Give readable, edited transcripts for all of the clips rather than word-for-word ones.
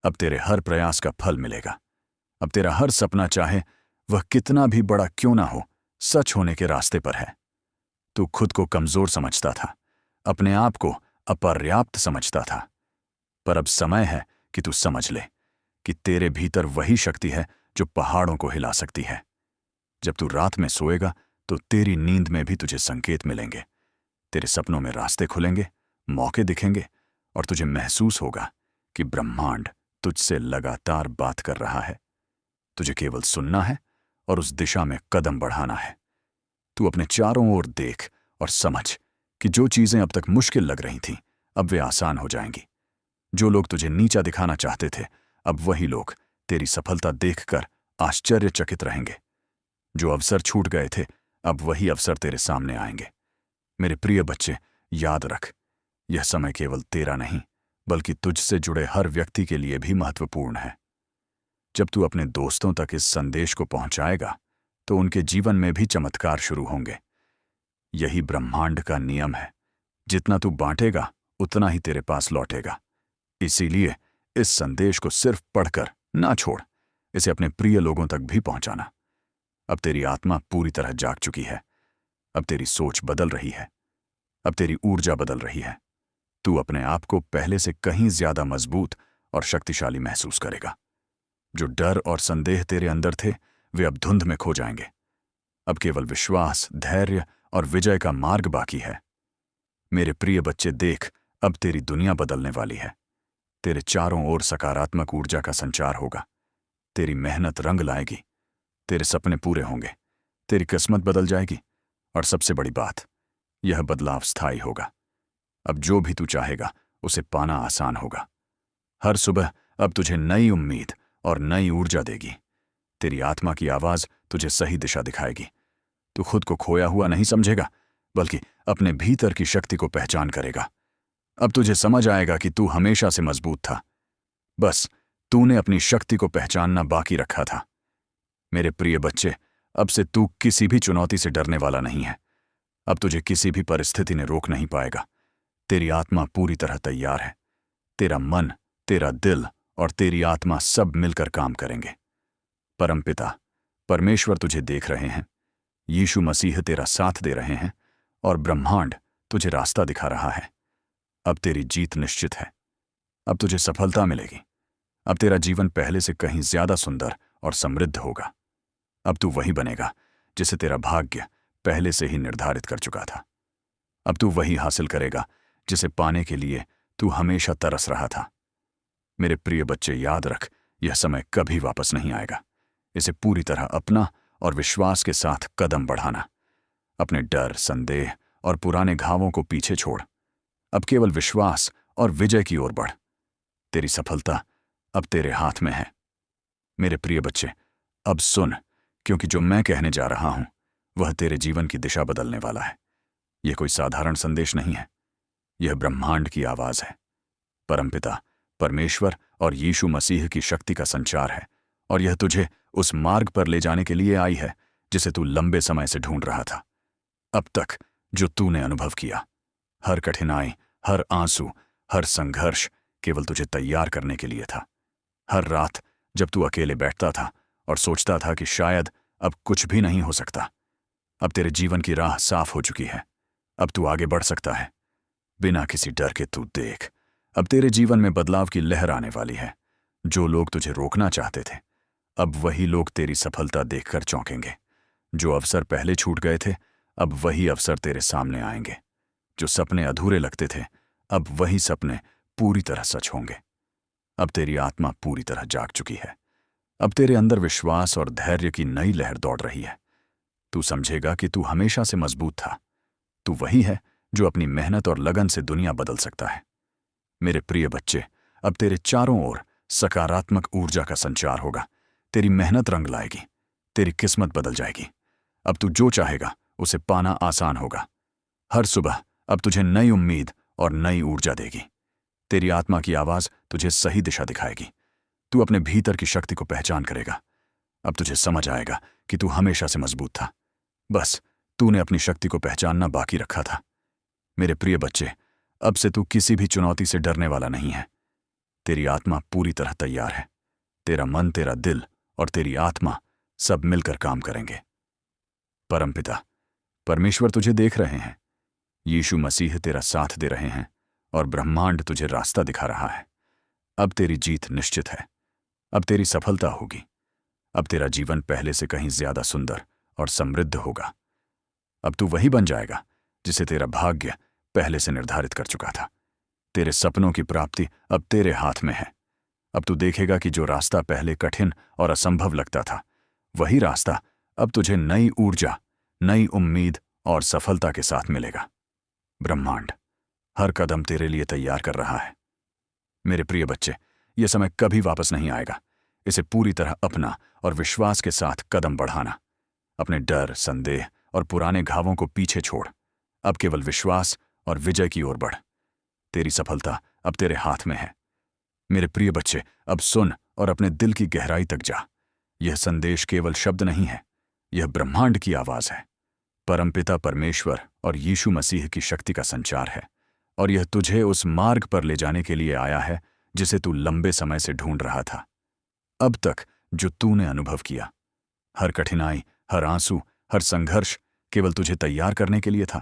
अब तेरे हर प्रयास का फल मिलेगा। अब तेरा हर सपना, चाहे वह कितना भी बड़ा क्यों ना हो, सच होने के रास्ते पर है। तू खुद को कमजोर समझता था, अपने आप को अपर्याप्त समझता था, पर अब समय है कि तू समझ ले कि तेरे भीतर वही शक्ति है जो पहाड़ों को हिला सकती है। जब तू रात में सोएगा तो तेरी नींद में भी तुझे संकेत मिलेंगे, तेरे सपनों में रास्ते खुलेंगे, मौके दिखेंगे, और तुझे महसूस होगा कि ब्रह्मांड तुझसे लगातार बात कर रहा है। तुझे केवल सुनना है और उस दिशा में कदम बढ़ाना है। तू अपने चारों ओर देख और समझ कि जो चीजें अब तक मुश्किल लग रही थीं, अब वे आसान हो जाएंगी। जो लोग तुझे नीचा दिखाना चाहते थे, अब वही लोग तेरी सफलता देखकर आश्चर्यचकित रहेंगे। जो अवसर छूट गए थे, अब वही अवसर तेरे सामने आएंगे। मेरे प्रिय बच्चे, याद रख, यह समय केवल तेरा नहीं, बल्कि तुझसे जुड़े हर व्यक्ति के लिए भी महत्वपूर्ण है। जब तू अपने दोस्तों तक इस संदेश को पहुंचाएगा, तो उनके जीवन में भी चमत्कार शुरू होंगे। यही ब्रह्मांड का नियम है। जितना तू बांटेगा, उतना ही तेरे पास लौटेगा। इसीलिए इस संदेश को सिर्फ पढ़कर ना छोड़, इसे अपने प्रिय लोगों तक भी पहुंचाना। अब तेरी आत्मा पूरी तरह जाग चुकी है। अब तेरी सोच बदल रही है। अब तेरी ऊर्जा बदल रही है। तू अपने आप को पहले से कहीं ज्यादा मजबूत और शक्तिशाली महसूस करेगा। जो डर और संदेह तेरे अंदर थे, वे अब धुंध में खो जाएंगे। अब केवल विश्वास, धैर्य और विजय का मार्ग बाकी है। मेरे प्रिय बच्चे, देख, अब तेरी दुनिया बदलने वाली है। तेरे चारों ओर सकारात्मक ऊर्जा का संचार होगा। तेरी मेहनत रंग लाएगी। तेरे सपने पूरे होंगे। तेरी किस्मत बदल जाएगी। और सबसे बड़ी बात, यह बदलाव स्थायी होगा। अब जो भी तू चाहेगा, उसे पाना आसान होगा। हर सुबह अब तुझे नई उम्मीद और नई ऊर्जा देगी। तेरी आत्मा की आवाज तुझे सही दिशा दिखाएगी। तू खुद को खोया हुआ नहीं समझेगा, बल्कि अपने भीतर की शक्ति को पहचान करेगा। अब तुझे समझ आएगा कि तू हमेशा से मजबूत था। बस तूने अपनी शक्ति को पहचानना बाकी रखा था। मेरे प्रिय बच्चे, अब से तू किसी भी चुनौती से डरने वाला नहीं है। अब तुझे किसी भी परिस्थिति ने रोक नहीं पाएगा। तेरी आत्मा पूरी तरह तैयार है। तेरा मन, तेरा दिल और तेरी आत्मा सब मिलकर काम करेंगे। परमपिता परमेश्वर तुझे देख रहे हैं। यीशु मसीह तेरा साथ दे रहे हैं और ब्रह्मांड तुझे रास्ता दिखा रहा है। अब तेरी जीत निश्चित है। अब तुझे सफलता मिलेगी। अब तेरा जीवन पहले से कहीं ज्यादा सुंदर और समृद्ध होगा। अब तू वही बनेगा जिसे तेरा भाग्य पहले से ही निर्धारित कर चुका था। अब तू वही हासिल करेगा जिसे पाने के लिए तू हमेशा तरस रहा था। मेरे प्रिय बच्चे, याद रख, यह समय कभी वापस नहीं आएगा। इसे पूरी तरह अपना और विश्वास के साथ कदम बढ़ाना। अपने डर, संदेह और पुराने घावों को पीछे छोड़। अब केवल विश्वास और विजय की ओर बढ़। तेरी सफलता अब तेरे हाथ में है। मेरे प्रिय बच्चे, अब सुन, क्योंकि जो मैं कहने जा रहा हूं वह तेरे जीवन की दिशा बदलने वाला है। यह कोई साधारण संदेश नहीं है। यह ब्रह्मांड की आवाज है। परमपिता परमेश्वर और यीशु मसीह की शक्ति का संचार है, और यह तुझे उस मार्ग पर ले जाने के लिए आई है जिसे तू लंबे समय से ढूंढ रहा था। अब तक जो तूने अनुभव किया, हर कठिनाई, हर आंसू, हर संघर्ष केवल तुझे तैयार करने के लिए था। हर रात जब तू अकेले बैठता था और सोचता था कि शायद अब कुछ भी नहीं हो सकता, अब तेरे जीवन की राह साफ हो चुकी है। अब तू आगे बढ़ सकता है बिना किसी डर के। तू देख, अब तेरे जीवन में बदलाव की लहर आने वाली है। जो लोग तुझे रोकना चाहते थे, अब वही लोग तेरी सफलता देखकर चौंकेंगे। जो अवसर पहले छूट गए थे, अब वही अवसर तेरे सामने आएंगे। जो सपने अधूरे लगते थे, अब वही सपने पूरी तरह सच होंगे। अब तेरी आत्मा पूरी तरह जाग चुकी है। अब तेरे अंदर विश्वास और धैर्य की नई लहर दौड़ रही है। तू समझेगा कि तू हमेशा से मजबूत था। तू वही है जो अपनी मेहनत और लगन से दुनिया बदल सकता है। मेरे प्रिय बच्चे, अब तेरे चारों ओर सकारात्मक ऊर्जा का संचार होगा। तेरी मेहनत रंग लाएगी। तेरी किस्मत बदल जाएगी। अब तू जो चाहेगा उसे पाना आसान होगा। हर सुबह अब तुझे नई उम्मीद और नई ऊर्जा देगी। तेरी आत्मा की आवाज तुझे सही दिशा दिखाएगी। तू अपने भीतर की शक्ति को पहचान करेगा। अब तुझे समझ आएगा कि तू हमेशा से मजबूत था। बस तूने अपनी शक्ति को पहचानना बाकी रखा था। मेरे प्रिय बच्चे, अब से तू किसी भी चुनौती से डरने वाला नहीं है। तेरी आत्मा पूरी तरह तैयार है। तेरा मन, तेरा दिल और तेरी आत्मा सब मिलकर काम करेंगे। परमपिता परमेश्वर तुझे देख रहे हैं। यीशु मसीह तेरा साथ दे रहे हैं और ब्रह्मांड तुझे रास्ता दिखा रहा है। अब तेरी जीत निश्चित है। अब तेरी सफलता होगी। अब तेरा जीवन पहले से कहीं ज्यादा सुंदर और समृद्ध होगा। अब तू वही बन जाएगा जिसे तेरा भाग्य पहले से निर्धारित कर चुका था। तेरे सपनों की प्राप्ति अब तेरे हाथ में है। अब तू देखेगा कि जो रास्ता पहले कठिन और असंभव लगता था, वही रास्ता अब तुझे नई ऊर्जा, नई उम्मीद और सफलता के साथ मिलेगा। ब्रह्मांड हर कदम तेरे लिए तैयार कर रहा है। मेरे प्रिय बच्चे, यह समय कभी वापस नहीं आएगा। इसे पूरी तरह अपना और विश्वास के साथ कदम बढ़ाना। अपने डर, संदेह और पुराने घावों को पीछे छोड़। अब केवल विश्वास और विजय की ओर बढ़। तेरी सफलता अब तेरे हाथ में है। मेरे प्रिय बच्चे, अब सुन और अपने दिल की गहराई तक जा। यह संदेश केवल शब्द नहीं है, यह ब्रह्मांड की आवाज है। परमपिता परमेश्वर और यीशु मसीह की शक्ति का संचार है, और यह तुझे उस मार्ग पर ले जाने के लिए आया है जिसे तू लंबे समय से ढूंढ रहा था। अब तक जो तूने अनुभव किया, हर कठिनाई, हर आंसू, हर संघर्ष केवल तुझे तैयार करने के लिए था।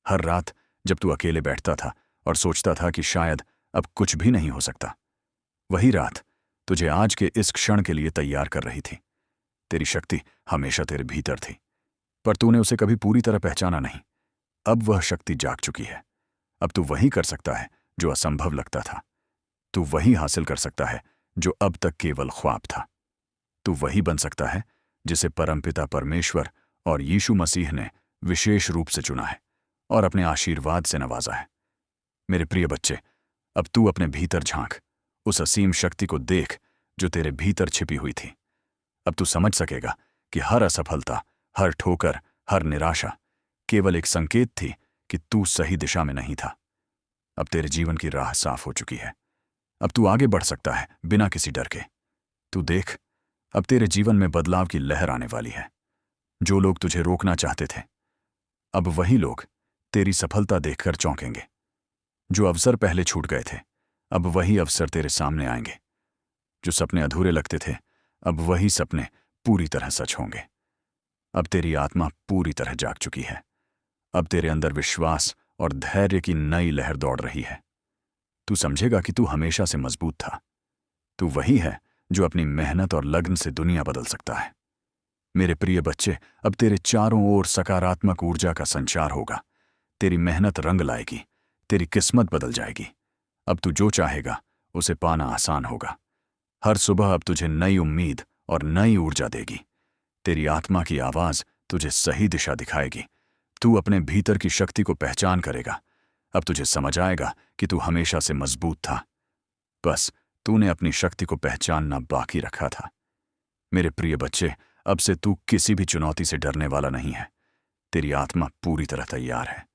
हर रात जब तू अकेले बैठता था और सोचता था कि शायद अब कुछ भी नहीं हो सकता, वही रात तुझे आज के इस क्षण के लिए तैयार कर रही थी। तेरी शक्ति हमेशा तेरे भीतर थी, पर तूने उसे कभी पूरी तरह पहचाना नहीं। अब वह शक्ति जाग चुकी है। अब तू वही कर सकता है जो असंभव लगता था। तू वही हासिल कर सकता है जो अब तक केवल ख्वाब था। तू वही बन सकता है जिसे परमपिता परमेश्वर और यीशु मसीह ने विशेष रूप से चुना है और अपने आशीर्वाद से नवाजा है। मेरे प्रिय बच्चे, अब तू अपने भीतर झांक, उस असीम शक्ति को देख जो तेरे भीतर छिपी हुई थी। अब तू समझ सकेगा कि हर असफलता, हर ठोकर, हर निराशा केवल एक संकेत थी कि तू सही दिशा में नहीं था। अब तेरे जीवन की राह साफ हो चुकी है। अब तू आगे बढ़ सकता है बिना किसी डर के। तू देख, अब तेरे जीवन में बदलाव की लहर आने वाली है। जो लोग तुझे रोकना चाहते थे, अब वही लोग तेरी सफलता देखकर चौंकेंगे। जो अवसर पहले छूट गए थे, अब वही अवसर तेरे सामने आएंगे। जो सपने अधूरे लगते थे, अब वही सपने पूरी तरह सच होंगे। अब तेरी आत्मा पूरी तरह जाग चुकी है। अब तेरे अंदर विश्वास और धैर्य की नई लहर दौड़ रही है। तू समझेगा कि तू हमेशा से मजबूत था। तू वही है जो अपनी मेहनत और लगन से दुनिया बदल सकता है। मेरे प्रिय बच्चे, अब तेरे चारों ओर सकारात्मक ऊर्जा का संचार होगा। तेरी मेहनत रंग लाएगी, तेरी किस्मत बदल जाएगी। अब तू जो चाहेगा उसे पाना आसान होगा। हर सुबह अब तुझे नई उम्मीद और नई ऊर्जा देगी। तेरी आत्मा की आवाज तुझे सही दिशा दिखाएगी। तू अपने भीतर की शक्ति को पहचान करेगा। अब तुझे समझ आएगा कि तू हमेशा से मजबूत था, बस तूने अपनी शक्ति को पहचानना बाकी रखा था। मेरे प्रिय बच्चे, अब से तू किसी भी चुनौती से डरने वाला नहीं है। तेरी आत्मा पूरी तरह तैयार है।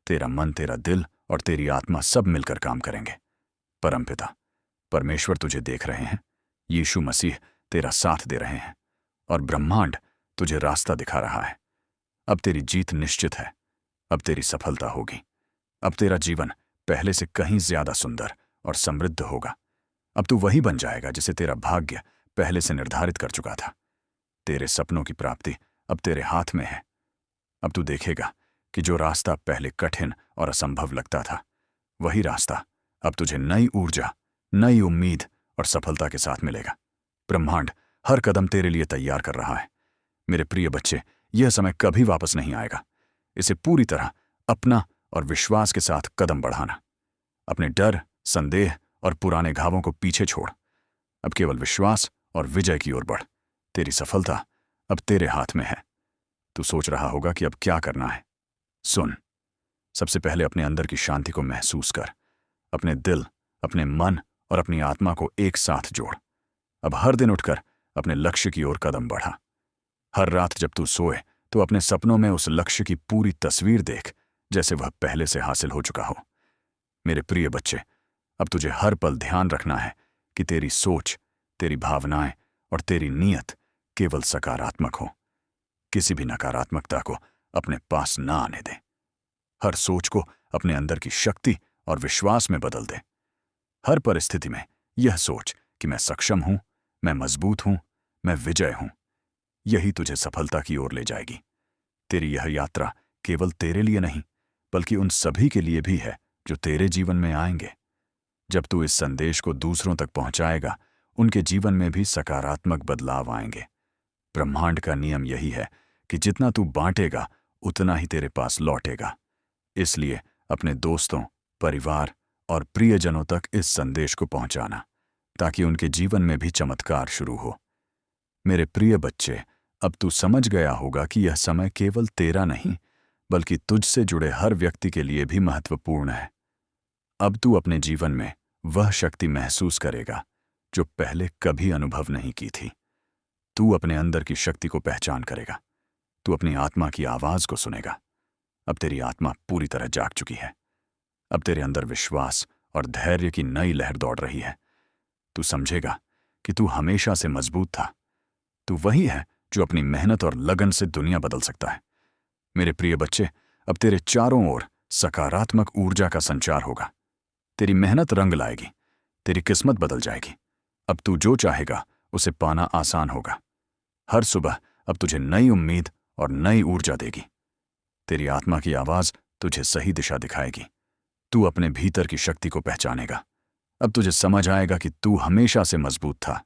तेरा मन, तेरा दिल और तेरी आत्मा सब मिलकर काम करेंगे। परमपिता परमेश्वर तुझे देख रहे हैं, यीशु मसीह तेरा साथ दे रहे हैं और ब्रह्मांड तुझे रास्ता दिखा रहा है। अब तेरी जीत निश्चित है। अब तेरी सफलता होगी। अब तेरा जीवन पहले से कहीं ज्यादा सुंदर और समृद्ध होगा। अब तू वही बन जाएगा जिसे तेरा भाग्य पहले से निर्धारित कर चुका था। तेरे सपनों की प्राप्ति अब तेरे हाथ में है। अब तू देखेगा कि जो रास्ता पहले कठिन और असंभव लगता था, वही रास्ता अब तुझे नई ऊर्जा, नई उम्मीद और सफलता के साथ मिलेगा। ब्रह्मांड हर कदम तेरे लिए तैयार कर रहा है। मेरे प्रिय बच्चे, यह समय कभी वापस नहीं आएगा। इसे पूरी तरह अपना और विश्वास के साथ कदम बढ़ाना। अपने डर, संदेह और पुराने घावों को पीछे छोड़। अब केवल विश्वास और विजय की ओर बढ़। तेरी सफलता अब तेरे हाथ में है। तू सोच रहा होगा कि अब क्या करना है। सुन, सबसे पहले अपने अंदर की शांति को महसूस कर। अपने दिल, अपने मन और अपनी आत्मा को एक साथ जोड़। अब हर दिन उठकर अपने लक्ष्य की ओर कदम बढ़ा। हर रात जब तू सोए तो अपने सपनों में उस लक्ष्य की पूरी तस्वीर देख जैसे वह पहले से हासिल हो चुका हो। मेरे प्रिय बच्चे, अब तुझे हर पल ध्यान रखना है कि तेरी सोच, तेरी भावनाएं और तेरी नीयत केवल सकारात्मक हो। किसी भी नकारात्मकता को अपने पास ना आने दे। हर सोच को अपने अंदर की शक्ति और विश्वास में बदल दे। हर परिस्थिति में यह सोच कि मैं सक्षम हूं, मैं मजबूत हूं, मैं विजय हूं, यही तुझे सफलता की ओर ले जाएगी। तेरी यह यात्रा केवल तेरे लिए नहीं, बल्कि उन सभी के लिए भी है जो तेरे जीवन में आएंगे। जब तू इस संदेश को दूसरों तक पहुंचाएगा, उनके जीवन में भी सकारात्मक बदलाव आएंगे। ब्रह्मांड का नियम यही है कि जितना तू बांटेगा, उतना ही तेरे पास लौटेगा। इसलिए अपने दोस्तों, परिवार और प्रियजनों तक इस संदेश को पहुंचाना, ताकि उनके जीवन में भी चमत्कार शुरू हो। मेरे प्रिय बच्चे, अब तू समझ गया होगा कि यह समय केवल तेरा नहीं, बल्कि तुझसे जुड़े हर व्यक्ति के लिए भी महत्वपूर्ण है। अब तू अपने जीवन में वह शक्ति महसूस करेगा जो पहले कभी अनुभव नहीं की थी। तू अपने अंदर की शक्ति को पहचान करेगा। तू अपनी आत्मा की आवाज को सुनेगा। अब तेरी आत्मा पूरी तरह जाग चुकी है। अब तेरे अंदर विश्वास और धैर्य की नई लहर दौड़ रही है। तू समझेगा कि तू हमेशा से मजबूत था। तू वही है जो अपनी मेहनत और लगन से दुनिया बदल सकता है। मेरे प्रिय बच्चे, अब तेरे चारों ओर सकारात्मक ऊर्जा का संचार होगा। तेरी मेहनत रंग लाएगी, तेरी किस्मत बदल जाएगी। अब तू जो चाहेगा उसे पाना आसान होगा। हर सुबह अब तुझे नई उम्मीद और नई ऊर्जा देगी। तेरी आत्मा की आवाज तुझे सही दिशा दिखाएगी। तू अपने भीतर की शक्ति को पहचानेगा। अब तुझे समझ आएगा कि तू हमेशा से मजबूत था,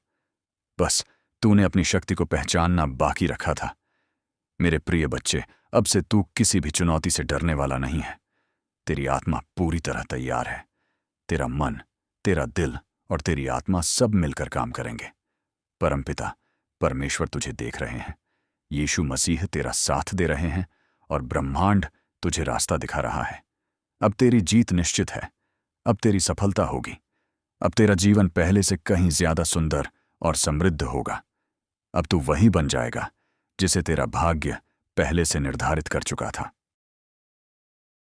बस तूने अपनी शक्ति को पहचानना बाकी रखा था। मेरे प्रिय बच्चे, अब से तू किसी भी चुनौती से डरने वाला नहीं है। तेरी आत्मा पूरी तरह तैयार है। तेरा मन, तेरा दिल और तेरी आत्मा सब मिलकर काम करेंगे। परमपिता परमेश्वर तुझे देख रहे हैं। यीशु मसीह तेरा साथ दे रहे हैं और ब्रह्मांड तुझे रास्ता दिखा रहा है। अब तेरी जीत निश्चित है। अब तेरी सफलता होगी। अब तेरा जीवन पहले से कहीं ज्यादा सुंदर और समृद्ध होगा। अब तू वही बन जाएगा जिसे तेरा भाग्य पहले से निर्धारित कर चुका था।